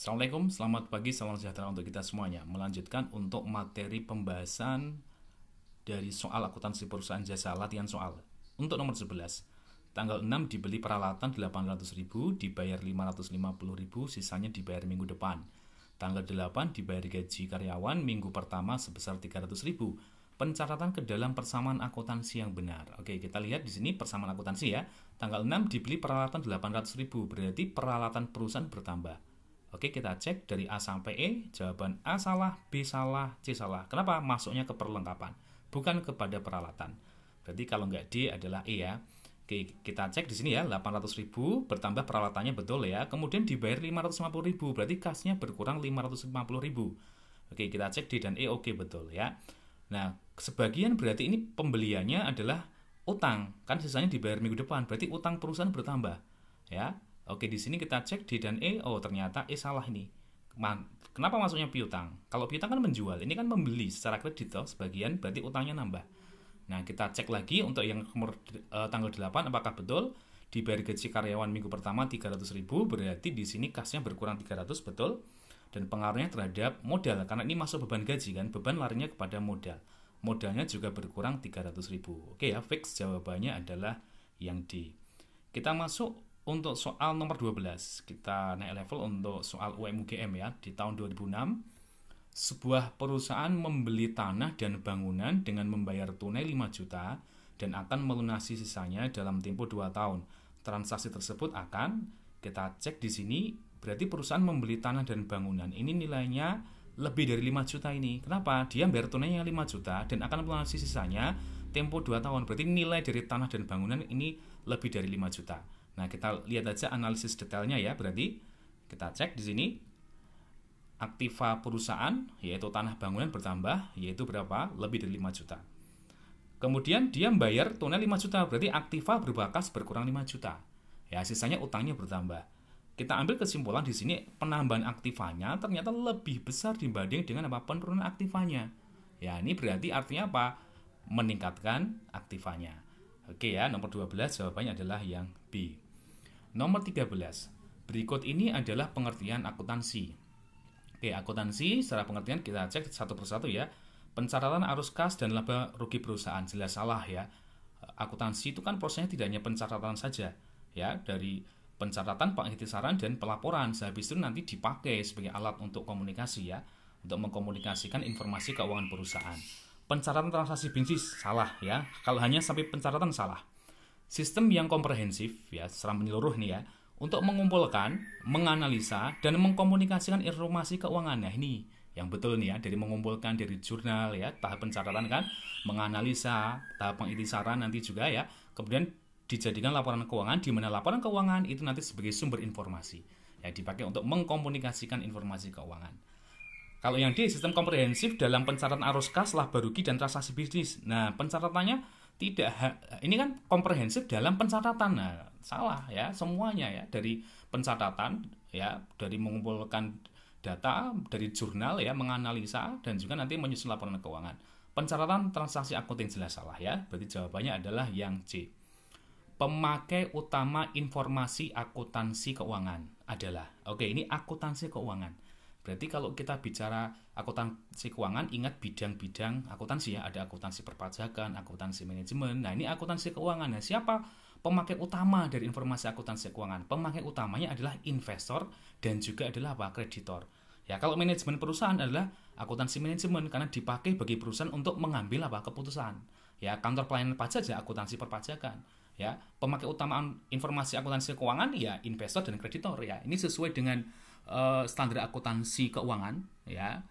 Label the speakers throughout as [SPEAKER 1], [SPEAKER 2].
[SPEAKER 1] Assalamualaikum, selamat pagi, salam sejahtera untuk kita semuanya. Melanjutkan untuk materi pembahasan dari soal akuntansi perusahaan jasa, latihan soal. Untuk nomor 11, tanggal 6 dibeli peralatan 800.000, dibayar 550.000, sisanya dibayar minggu depan. Tanggal 8 dibayar gaji karyawan minggu pertama sebesar 300.000. Pencatatan ke dalam persamaan akuntansi yang benar. Oke, kita lihat di sini persamaan akuntansi ya. Tanggal 6 dibeli peralatan 800.000, berarti peralatan perusahaan bertambah. Oke, kita cek dari A sampai E. Jawaban A salah, B salah, C salah. Kenapa? Masuknya ke perlengkapan, bukan kepada peralatan. Berarti kalau nggak D adalah E ya. Oke, kita cek di sini ya, 800.000 bertambah peralatannya betul ya. Kemudian dibayar 550.000, berarti kasnya berkurang 550.000. Oke, kita cek D dan E, oke betul ya. Nah, sebagian berarti ini pembeliannya adalah utang, kan sisanya dibayar minggu depan, berarti utang perusahaan bertambah ya. Oke, di sini kita cek D dan E. Oh, ternyata E salah ini. Kenapa masuknya piutang? Kalau piutang kan menjual, ini kan membeli secara kredit toh, sebagian berarti utangnya nambah. Nah, kita cek lagi untuk yang tanggal 8 apakah betul dibayar gaji karyawan minggu pertama 300.000, berarti di sini kasnya berkurang 300 betul. Dan pengaruhnya terhadap modal karena ini masuk beban gaji kan, beban larinya kepada modal. Modalnya juga berkurang 300.000. Oke ya, fix jawabannya adalah yang D. Kita masuk untuk soal nomor 12, kita naik level untuk soal UMUGM ya. Di tahun 2006, sebuah perusahaan membeli tanah dan bangunan dengan membayar tunai 5 juta dan akan melunasi sisanya dalam tempo 2 tahun. Transaksi tersebut akan, kita cek di sini, berarti perusahaan membeli tanah dan bangunan. Ini nilainya lebih dari 5 juta ini. Kenapa? Dia bayar tunainya 5 juta dan akan melunasi sisanya tempo 2 tahun. Berarti nilai dari tanah dan bangunan ini lebih dari 5 juta. Nah, kita lihat aja analisis detailnya ya. Berarti kita cek di sini aktiva perusahaan yaitu tanah bangunan bertambah, yaitu berapa? Lebih dari 5 juta. Kemudian dia membayar tunai 5 juta, berarti aktiva berbakas berkurang 5 juta. Ya, sisanya utangnya bertambah. Kita ambil kesimpulan di sini penambahan aktivanya ternyata lebih besar dibanding dengan apa? Penurunan aktivanya. Ya, ini berarti artinya apa? Meningkatkan aktivanya. Oke ya, nomor 12 jawabannya adalah yang B. Nomor 13. Berikut ini adalah pengertian akuntansi. Oke, akuntansi secara pengertian kita cek satu persatu ya. Pencatatan arus kas dan laba rugi perusahaan, jelas salah ya. Akuntansi itu kan prosesnya tidak hanya pencatatan saja ya, dari pencatatan, pengikhtisaran dan pelaporan. Sehabis itu nanti dipakai sebagai alat untuk komunikasi ya, untuk mengkomunikasikan informasi keuangan perusahaan. Pencatatan transaksi bisnis salah ya. Kalau hanya sampai pencatatan salah. Sistem yang komprehensif ya, secara menyeluruh nih ya, untuk mengumpulkan, menganalisa dan mengkomunikasikan informasi keuangan. Nah, ini yang betul nih ya, dari mengumpulkan dari jurnal ya, tahap pencatatan kan, menganalisa, tahap pengikhtisaran nanti juga ya. Kemudian dijadikan laporan keuangan, di mana laporan keuangan itu nanti sebagai sumber informasi ya, dipakai untuk mengkomunikasikan informasi keuangan. Kalau yang D, sistem komprehensif dalam pencatatan arus kas, laba rugi dan transaksi bisnis. Nah, pencatatannya tidak, ini kan komprehensif dalam pencatatan. Nah, salah ya, semuanya ya, dari pencatatan ya, dari mengumpulkan data dari jurnal ya, menganalisa dan juga nanti menyusun laporan keuangan. Pencatatan transaksi akunting jelas salah ya. Berarti jawabannya adalah yang C. Pemakai utama informasi akuntansi keuangan adalah, oke, ini akuntansi keuangan. Berarti kalau kita bicara akuntansi keuangan, ingat bidang-bidang akuntansi ya. Ada akuntansi perpajakan, akuntansi manajemen. Nah, ini akuntansi keuangan. Nah, siapa pemakai utama dari informasi akuntansi keuangan? Pemakai utamanya adalah investor dan juga adalah apa? Kreditor. Ya, kalau manajemen perusahaan adalah akuntansi manajemen karena dipakai bagi perusahaan untuk mengambil apa? Keputusan. Ya, kantor pelayanan pajak ya akuntansi perpajakan. Ya, pemakai utama informasi akuntansi keuangan ya investor dan kreditor ya. Ini sesuai dengan standar akuntansi keuangan ya,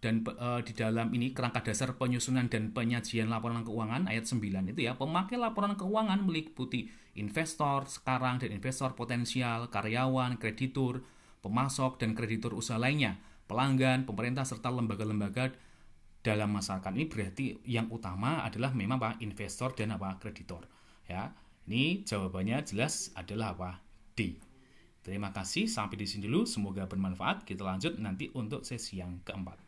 [SPEAKER 1] dan di dalam ini kerangka dasar penyusunan dan penyajian laporan keuangan ayat 9 itu ya, pemakai laporan keuangan meliputi investor sekarang dan investor potensial, karyawan, kreditur, pemasok dan kreditur usaha lainnya, pelanggan, pemerintah serta lembaga-lembaga dalam masyarakat. Ini berarti yang utama adalah memang apa? Investor dan apa? Kreditor ya. Ini jawabannya jelas adalah apa? D. Terima kasih, sampai di sini dulu. Semoga bermanfaat. Kita lanjut nanti untuk sesi yang keempat.